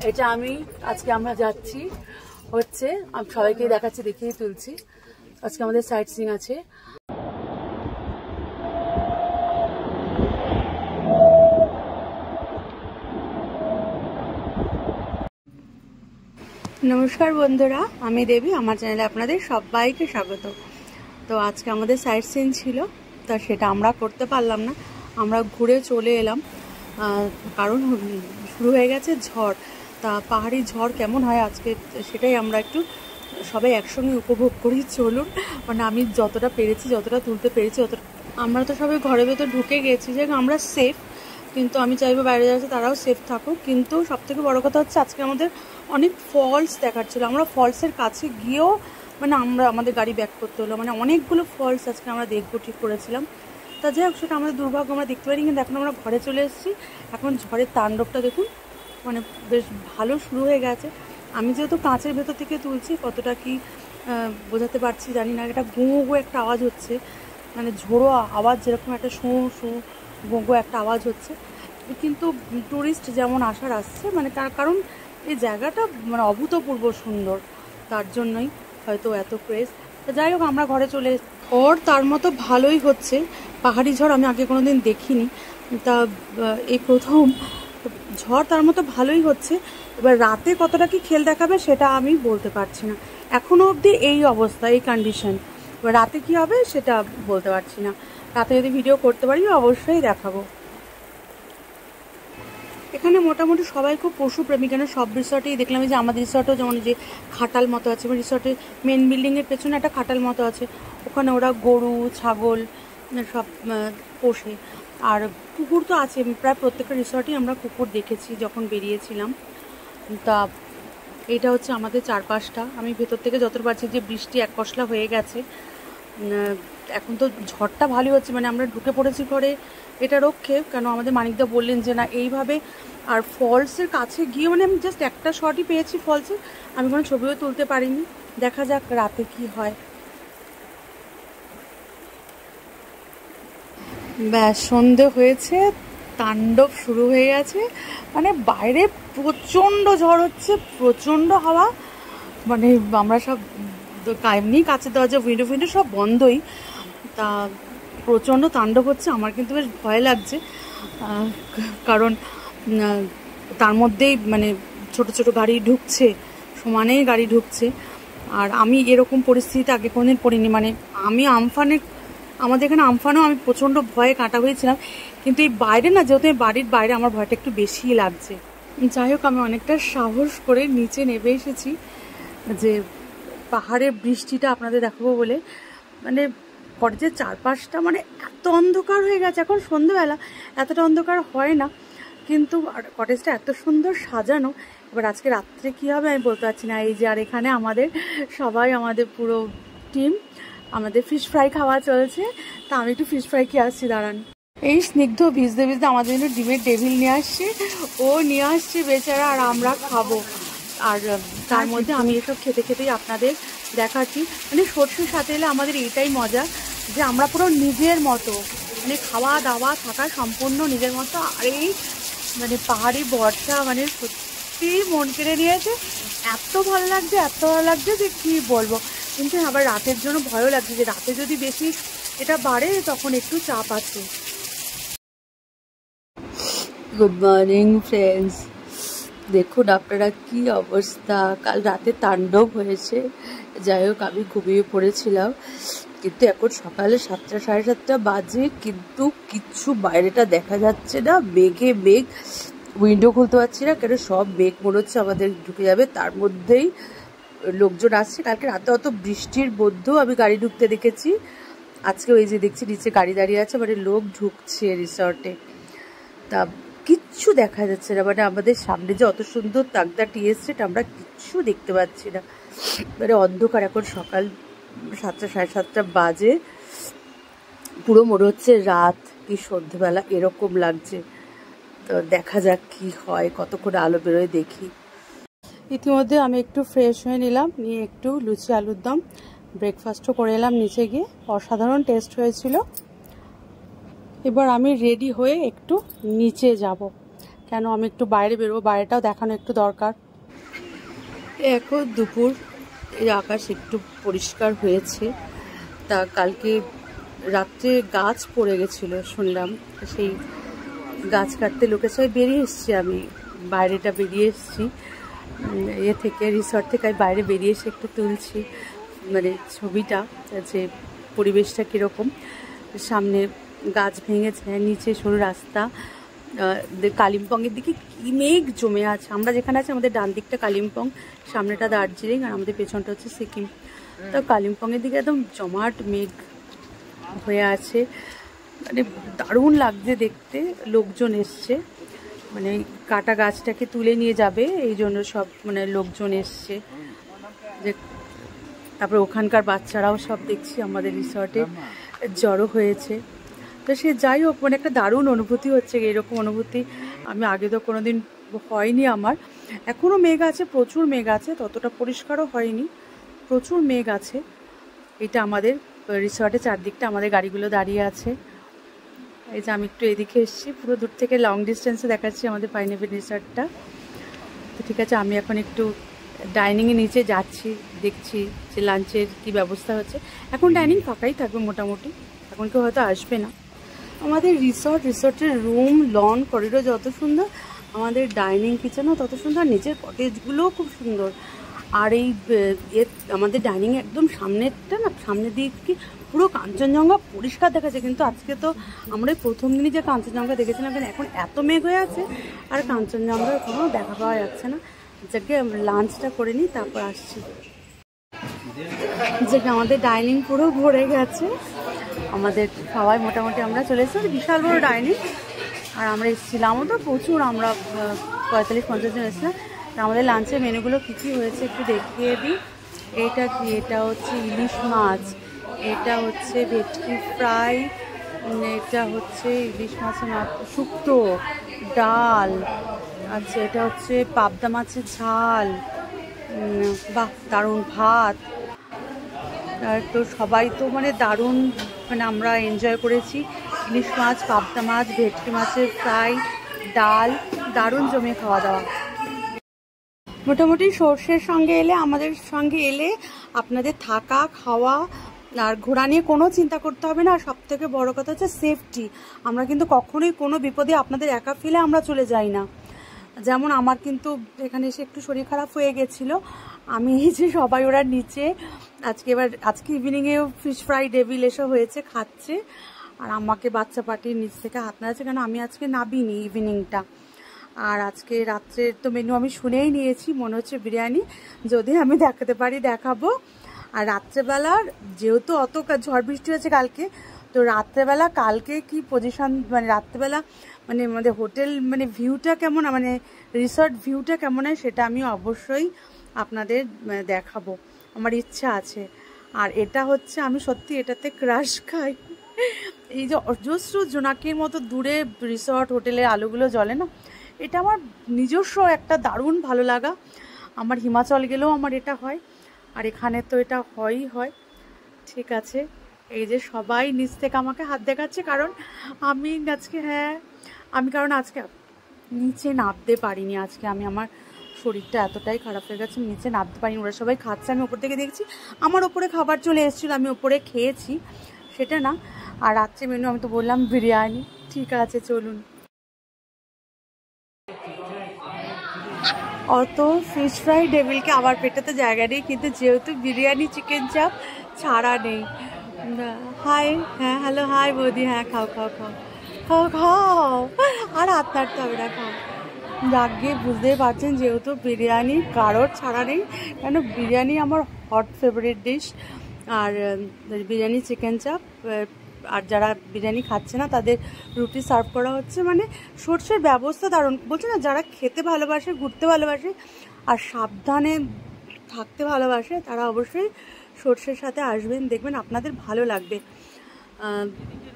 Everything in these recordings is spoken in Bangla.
এটা আমি আজকে আমরা যাচ্ছি হচ্ছে আমি সবাইকে দেখাচ্ছি, দেখিয়ে তুলছি। আজকে আমাদের সাইট সিইং আছে। নমস্কার বন্ধুরা, আমি দেবী, আমার চ্যানেলে আপনাদের সবাইকে স্বাগত। তো আজকে আমাদের সাইট সিইং ছিল, তা সেটা আমরা করতে পারলাম না। আমরা ঘুরে চলে এলাম, কারণ শুরু হয়ে গেছে ঝড়। তা পাহাড়ি ঝড় কেমন হয় আজকে সেটাই আমরা একটু সবাই একসঙ্গে উপভোগ করি। চলুন, মানে আমি যতটা পেরেছি, যতটা তুলতে পেরেছি অতটা। আমরা তো সবাই ঘরের ভেতর ঢুকে গেছি, যে আমরা সেফ, কিন্তু আমি চাইবো বাইরে যাচ্ছে তারাও সেফ থাকুক। কিন্তু সবথেকে বড় কথা হচ্ছে আজকে আমাদের অনেক ফলস দেখাচ্ছিলো। আমরা ফলসের কাছে গিয়েও মানে আমাদের গাড়ি ব্যাক করতে হলো। মানে অনেকগুলো ফলস আজকে আমরা দেখবো ঠিক করেছিলাম। তা যাই হোক, সেটা আমাদের দুর্ভাগ্য, আমরা দেখতে পারি। কিন্তু এখন আমরা ঘরে চলে এসেছি। এখন ঝড়ের তাণ্ডবটা দেখুন, মানে বেশ ভালো শুরু হয়ে গেছে। আমি যেহেতু কাঁচের ভেতর থেকে তুলছি, কতটা কি বোঝাতে পারছি জানি না। এটা গুঁ গুঁ একটা আওয়াজ হচ্ছে, মানে ঝোড়ো আওয়াজ, যেরকম একটা শোঁ শোঁ গুঁ গুঁ একটা আওয়াজ হচ্ছে। কিন্তু টুরিস্ট যেমন আসার আসছে, মানে তার কারণ এই জায়গাটা মানে অভূতপূর্ব সুন্দর, তার জন্যই হয়তো এত ক্রেজ। তো যাই হোক, আমরা ঘরে চলে এসেছি। ওর তার মতো ভালোই হচ্ছে। পাহাড়ি ঝড় আমি আগে কোনো দিন দেখিনি, তা এই প্রথম ঝড়, তার মতো ভালোই হচ্ছে। এবার রাতে কতটা কি খেল দেখাবে সেটা আমি বলতে পারছি না। এখনও অবধি এই অবস্থা, এই কন্ডিশন। এবার রাতে কি হবে সেটা বলতে পারছি না। রাতে যদি ভিডিও করতে পারি অবশ্যই দেখাবো। এখানে মোটামুটি সবাই খুব পশুপ্রেমী, কেন সব রিসর্টেই দেখলাম যে আমাদের রিসর্টেও যেমন যে খাটাল মতো আছে, রিসর্টের মেন বিল্ডিংয়ের পেছনে একটা খাটাল মতো আছে, ওখানে ওরা গরু ছাগল সব পোষে। আর কুকুর তো আছে, প্রায় প্রত্যেকটা রিসর্টেই আমরা কুকুর দেখেছি যখন বেরিয়েছিলাম। তা এইটা হচ্ছে আমাদের চারপাশটা। আমি ভেতর থেকে যতটা পারছি, যে বৃষ্টি এক কসলা হয়ে গেছে। এখন তো ঝড়টা ভালোই হচ্ছে, মানে আমরা ঢুকে পড়েছি ঘরে, এটা রক্ষে। কেন আমাদের মানিকদা বললেন যে না এইভাবে, আর ফলসের কাছে গিয়ে মানে আমি জাস্ট একটা শটই পেয়েছি ফলসের, আমি কোনো ছবিও তুলতে পারিনি। দেখা যাক রাতে কি হয়। ব্যাস সন্ধে হয়েছে, তাণ্ডব শুরু হয়ে গেছে। মানে বাইরে প্রচণ্ড ঝড় হচ্ছে, প্রচণ্ড হাওয়া। মানে আমরা সব এমনি কাছের দরজা উইন্ডো সব বন্ধই, তা প্রচণ্ড তাণ্ডব হচ্ছে। আমার কিন্তু বেশ ভয় লাগছে, কারণ তার মধ্যেই মানে ছোট ছোট গাড়ি ঢুকছে, সমানেই গাড়ি ঢুকছে। আর আমি এরকম পরিস্থিতিতে আগে কোনোদিন পড়িনি। মানে আমি আমাদের এখানে আমফানেও আমি প্রচণ্ড ভয়ে কাটা হয়েছিলাম, কিন্তু এই বাইরে না, যেহেতু বাড়ির বাইরে, আমার ভয়টা একটু বেশিই লাগছে। যাই হোক, আমি অনেকটা সাহস করে নিচে নেমে এসেছি, যে পাহাড়ের বৃষ্টিটা আপনাদের দেখাবো বলে। মানে কটেজের চারপাশটা মানে এত অন্ধকার হয়ে গেছে। এখন সন্ধ্যেবেলা এতটা অন্ধকার হয় না, কিন্তু কটেজটা এত সুন্দর সাজানো। এবার আজকে রাত্রে কী হবে আমি বলতে পারছি না। এই যে, আর এখানে আমাদের সবাই, আমাদের পুরো টিম, আমাদের ফিশ ফ্রাই খাওয়া চলছে। তা আমি একটু ফিশ ফ্রাই খেয়ে আসছি, দাঁড়ান। এই স্নিগ্ধ ভিজতে ভিজতে আমাদের জন্য ডিমের টেবিল নিয়ে আসছে, ও নিয়ে আসছে বেচারা, আর আমরা খাবো। আর তার মধ্যে আমি এসব খেতে খেতেই আপনাদের দেখাচ্ছি। মানে সর্ষের সাথে এলে আমাদের এটাই মজা, যে আমরা পুরো নিজের মতো, মানে খাওয়া দাওয়া থাকা সম্পূর্ণ নিজের মতো। আর এই মানে পাহাড়ি বর্ষা মানে সত্যি মন কেড়ে নিয়েছে। এত ভালো লাগছে, এত ভালো লাগছে যে কী বলবো। কিন্তু আবার রাতের জন্য ভয়ও লাগছে, যে রাতে যদি বেশি এটা বাড়ে তখন একটু চাপ আছে। গুড মর্নিং ফ্রেন্ডস, দেখুন আপনারা কি অবস্থা। কাল রাতে তাণ্ডব হয়েছে। যাই হোক, আমি ঘুমিয়ে পড়েছিলাম, কিন্তু এখন সকালে 7টা 7:30 বাজে, কিন্তু কিচ্ছু বাইরেটা দেখা যাচ্ছে না। মেঘে মেঘ, উইন্ডো খুলতে পারছি না, কেন সব মেঘ মনে হচ্ছে আমাদের ঢুকে যাবে। তার মধ্যেই লোকজন আসছে। কালকে রাতে অত বৃষ্টির মধ্যেও আমি গাড়ি ঢুকতে দেখেছি। আজকে ওই যে দেখছি নিচে গাড়ি দাঁড়িয়ে আছে, মানে লোক ঢুকছে রিসর্টে। তা কিচ্ছু দেখা যাচ্ছে না, মানে আমাদের সামনে যে অত সুন্দর তাকদাটি এসছে, এটা আমরা কিচ্ছু দেখতে পাচ্ছি না। মানে অন্ধকার। এখন সকাল 7টা 7:30 বাজে, পুরো মনে হচ্ছে রাত কি সন্ধ্যেবেলা এরকম লাগছে। তো দেখা যাক কি হয়, কতক্ষণ আলো বেরোয় দেখি। ইতিমধ্যে আমি একটু ফ্রেশ হয়ে নিলাম, নিয়ে একটু লুচি আলুর দম ব্রেকফাস্টও করে এলাম নিচে গিয়ে। অসাধারণ টেস্ট হয়েছিল। এবার আমি রেডি হয়ে একটু নিচে যাব, কেন আমি একটু বাইরে বেরোবো, বাইরেটাও দেখানো একটু দরকার। এখন দুপুর, এই আকাশ একটু পরিষ্কার হয়েছে। তা কালকে রাত্রে গাছ পড়ে গেছিলো শুনলাম, সেই গাছ কাটতে লোকের সবাই বেরিয়ে এসছি, আমি বাইরেটা বেরিয়ে এসছি এ থেকে, রিসর্ট থেকে আমি বাইরে বেরিয়ে এসে একটু তুলছি মানে ছবিটা, যে পরিবেশটা কীরকম। সামনে গাছ ভেঙেছে, নিচে সরু রাস্তা, কালিম্পংয়ের দিকে কি মেঘ জমে আছে। আমরা যেখানে আছি আমাদের ডান দিকটা কালিম্পং, সামনেটা দার্জিলিং, আর আমাদের পেছনটা হচ্ছে সিকিম। তো কালিম্পংয়ের দিকে একদম জমাট মেঘ হয়ে আছে, মানে দারুণ লাগছে দেখতে। লোকজন এসছে, মানে কাটা গাছটাকে তুলে নিয়ে যাবে এই জন্য সব মানে লোকজন এসছে। যে তারপরে ওখানকার বাচ্চারাও সব দেখছি আমাদের রিসর্টে জড়ো হয়েছে। তো সে যাই হোক, মানে একটা দারুণ অনুভূতি হচ্ছে। এরকম অনুভূতি আমি আগে তো কোনোদিন হয়নি আমার। এখনও মেঘ আছে, প্রচুর মেঘ আছে, ততটা পরিষ্কারও হয়নি, প্রচুর মেঘ আছে। এটা আমাদের রিসর্টের চারদিকটা আমাদের গাড়িগুলো দাঁড়িয়ে আছে। এই যে আমি একটু এদিকে এসেছি, পুরো দূর থেকে লং ডিস্টেন্সে দেখাচ্ছি আমাদের পাইনঅ্যাভেল রিসর্টটা। তো ঠিক আছে, আমি এখন একটু ডাইনিংয়ে নিচে যাচ্ছি, দেখছি যে লাঞ্চের কি ব্যবস্থা হচ্ছে। এখন ডাইনিং ফাঁকাই থাকবে মোটামুটি, এখন কেউ হয়তো আসবে না। আমাদের রিসর্টের রুম, লন, করিডোর যত সুন্দর, আমাদের ডাইনিং কিচেনও তত সুন্দর, নিচের কটেজগুলোও খুব সুন্দর। আর এই আমাদের ডাইনিং একদম সামনেরটা না, সামনের দিক কি পুরো কাঞ্চনজঙ্ঘা পরিষ্কার দেখাচ্ছে। কিন্তু আজকে তো আমরা প্রথম দিনই যে কাঞ্চনজঙ্ঘা দেখেছিলাম, এখন এত মেঘ হয়ে আছে আর কাঞ্চনজঙ্ঘার কোনো দেখা পাওয়া যাচ্ছে না। যাকে লাঞ্চটা করে নিই, তারপর আসছি। যে আমাদের ডাইনিং পুরো ভরে গেছে, আমাদের সবাই মোটামুটি আমরা চলে এসেছি। বিশাল বড় ডাইনিং, আর আমরা এসেছিলামও তো প্রচুর, আমরা 45-50 জন এসেছিলাম। আমাদের লাঞ্চের মেনুগুলো কী কী হয়েছে একটু দেখিয়ে দিই। এইটা কি, এটা হচ্ছে ইলিশ মাছ, এটা হচ্ছে ভেটকি ফ্রাই, এটা হচ্ছে ইলিশ মাছের শুক্তো, ডাল, আচ্ছা এটা হচ্ছে পাবদা মাছের ঝাল, বাহ দারুণ, ভাত। তো সবাই তো মানে দারুণ, মানে আমরা এনজয় করেছি। ইলিশ মাছ, পাবদা মাছ, ভেটকি মাছের ফ্রাই, ডাল, দারুণ জমে খাওয়া দাওয়া। মোটামুটি সর্ষের সঙ্গে এলে, আমাদের সঙ্গে এলে আপনাদের থাকা, খাওয়া আর ঘোরা নিয়ে কোনো চিন্তা করতে হবে না। আর সব থেকে বড় কথা হচ্ছে সেফটি। আমরা কিন্তু কখনোই কোনো বিপদে আপনাদের একা ফেলে আমরা চলে যাই না। যেমন আমার কিন্তু এখানে এসে একটু শরীর খারাপ হয়ে গেছিলো, আমি এই যে সবাই ওরা নিচে আজকে ইভিনিংয়েও ফিশ ফ্রাই, ডেভিল এসব হয়েছে, খাচ্ছে। আর আমাকে বাচ্চা পার্টির নিচ থেকে হাত নাড়াচ্ছে, কেন আমি আজকে নাবিনি ইভিনিংটা। আর আজকে রাত্রের তো মেনু আমি শুনেই নিয়েছি, মনে হচ্ছে বিরিয়ানি, যদি আমি দেখাতে পারি দেখাবো। আর রাত্রেবেলার যেহেতু অত ঝড় বৃষ্টি হয়েছে কালকে, তো রাত্রেবেলা কালকে কি পজিশন, মানে রাত্রেবেলা মানে আমাদের হোটেল মানে ভিউটা কেমন, মানে রিসর্ট ভিউটা কেমন হয় সেটা আমি অবশ্যই আপনাদের দেখাবো, আমার ইচ্ছা আছে। আর এটা হচ্ছে, আমি সত্যি এটাতে ক্রাশ খাই। এই যে অজস্র জোনাকির মতো দূরে রিসর্ট হোটেলের আলোগুলো জ্বলে না, এটা আমার নিজস্ব একটা দারুণ ভালো লাগা। আমার হিমাচল গেলেও আমার এটা হয়, আর এখানে তো এটা হয়ই হয়। ঠিক আছে, এই যে সবাই নিচ থেকে আমাকে হাত দেখাচ্ছে, কারণ আমি আজকে নিচে নামতে পারিনি। আজকে আমার শরীরটা এতটাই খারাপ হয়ে গেছে, নিচে নামতে পারিনি। ওরা সবাই খাচ্ছে, আমি ওপর থেকে দেখছি, আমার ওপরে খাবার চলে এসেছিলো, আমি ওপরে খেয়েছি, সেটা না। আর রাত্রে মেনু আমি তো বললাম বিরিয়ানি। ঠিক আছে, চলুন। অত ফিশ ফ্রাই ডেভিলকে আবার পেটাতে জায়গা নেই, কিন্তু যেহেতু বিরিয়ানি, চিকেন চাপ ছাড়া নেই। হাই, হ্যাঁ হ্যালো, হাই বৌদি, হ্যাঁ খাও খাও খাও খাও খাও, আর হাত নাড়তে হবে না, খাও। যাক গিয়ে বুঝতেই পারছেন, যেহেতু বিরিয়ানি কারোর ছাড়া নেই, কেন বিরিয়ানি আমার হট ফেভারিট ডিশ। আর বিরিয়ানি, চিকেন চাপ, আর যারা বিরিয়ানি খাচ্ছে না তাদের রুটি সার্ভ করা হচ্ছে। মানে সর্ষের ব্যবস্থা দারুণ, বলছে না, যারা খেতে ভালোবাসে, ঘুরতে ভালোবাসে আর সাবধানে থাকতে ভালোবাসে, তারা অবশ্যই সর্ষের সাথে আসবেন, দেখবেন আপনাদের ভালো লাগবে।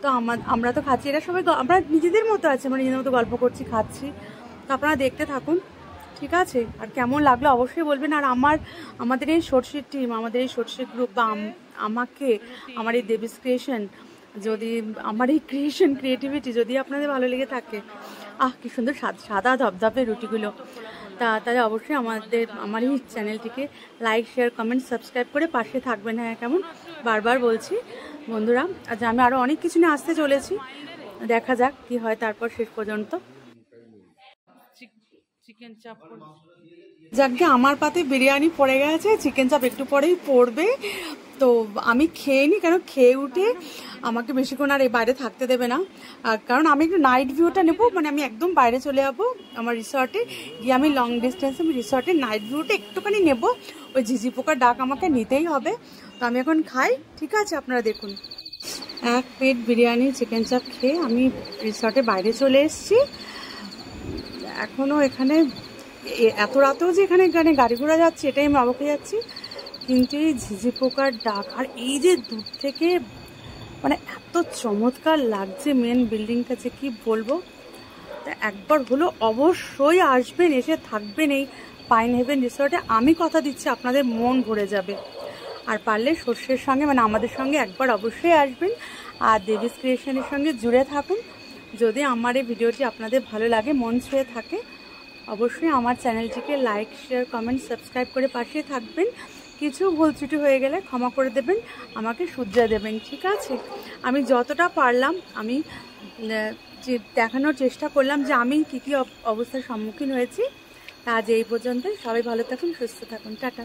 তো আমরা তো খাচ্ছি, এরা সবাই আমরা নিজেদের মতো আছে, আমরা নিজেদের মতো গল্প করছি, খাচ্ছি। তো আপনারা দেখতে থাকুন, ঠিক আছে। আর কেমন লাগলো অবশ্যই বলবেন। আর আমাদের এই সর্ষের টিম, আমাদের এই সর্ষের গ্রুপ, বা আমার এই দেবিস ক্রিয়েশন, যদি আমার এই ক্রিয়েটিভিটি যদি আপনাদের ভালো লেগে থাকে, কি সুন্দর সাদা ধবধবে রুটিগুলো। তাহলে অবশ্যই আমার এই চ্যানেলটিকে লাইক, শেয়ার, কমেন্ট, সাবস্ক্রাইব করে পাশে থাকবেন। হ্যাঁ, কেমন বারবার বলছি বন্ধুরা। আজ আমি আরও অনেক কিছু নিয়ে আসতে চলেছি, দেখা যাক কি হয় তারপর শেষ পর্যন্ত। চিকেন চাপ যাকে আমার পাতে বিরিয়ানি পড়ে গেছে, চিকেন চাপ একটু পরেই পড়বে। তো আমি খেয়ে নিই, কেন খেয়ে উঠে আমাকে বেশিক্ষণ আর এই বাইরে থাকতে দেবে না, কারণ আমি একটু নাইট ভিউটা নেবো। মানে আমি একদম বাইরে চলে যাবো আমার রিসর্টে গিয়ে, আমি লং ডিস্টেন্সে আমি রিসর্টের নাইট ভিউটা একটুখানি নেবো। ওই ঝিঝি পোকার ডাক আমাকে নিতেই হবে। তো আমি এখন খাই, ঠিক আছে? আপনারা দেখুন, এক প্লেট বিরিয়ানি চিকেন চাপ খেয়ে আমি রিসর্টের বাইরে চলে এসেছি। এখনও এখানে এত রাতেও যে এখানে গাড়ি ঘোড়া যাচ্ছে এটাই আমি অবাক হয়ে যাচ্ছি। কিন্তু এই ঝিঝি পোকার ডাক আর এই যে দূর থেকে মানে এত চমৎকার লাগছে মেন বিল্ডিংটা, যে কি বলবো। তা একবার হলো অবশ্যই আসবেন, এসে থাকবেন এই পাইন হেভেন রিসর্টে। আমি কথা দিচ্ছি আপনাদের মন ভরে যাবে। আর পারলে সর্ষের সঙ্গে মানে আমাদের সঙ্গে একবার অবশ্যই আসবেন, আর দেবিস ক্রিয়েশনের সঙ্গে জুড়ে থাকুন। যদি আমার এই ভিডিওটি আপনাদের ভালো লাগে, মন ছুঁয়ে থাকে, অবশ্যই আমার চ্যানেলটিকে লাইক, শেয়ার, কমেন্ট, সাবস্ক্রাইব করে পাশে থাকবেন। কিছু ভুল ত্রুটি হয়ে গেলে ক্ষমা করে দেবেন, আমাকে শুধরে দেবেন, ঠিক আছে? আমি যতটা পারলাম আমি দেখানোর চেষ্টা করলাম যে আমি কী কী অবস্থার সম্মুখীন হয়েছি। তা আজ এই পর্যন্ত। সবাই ভালো থাকুন, সুস্থ থাকুন, টাটা।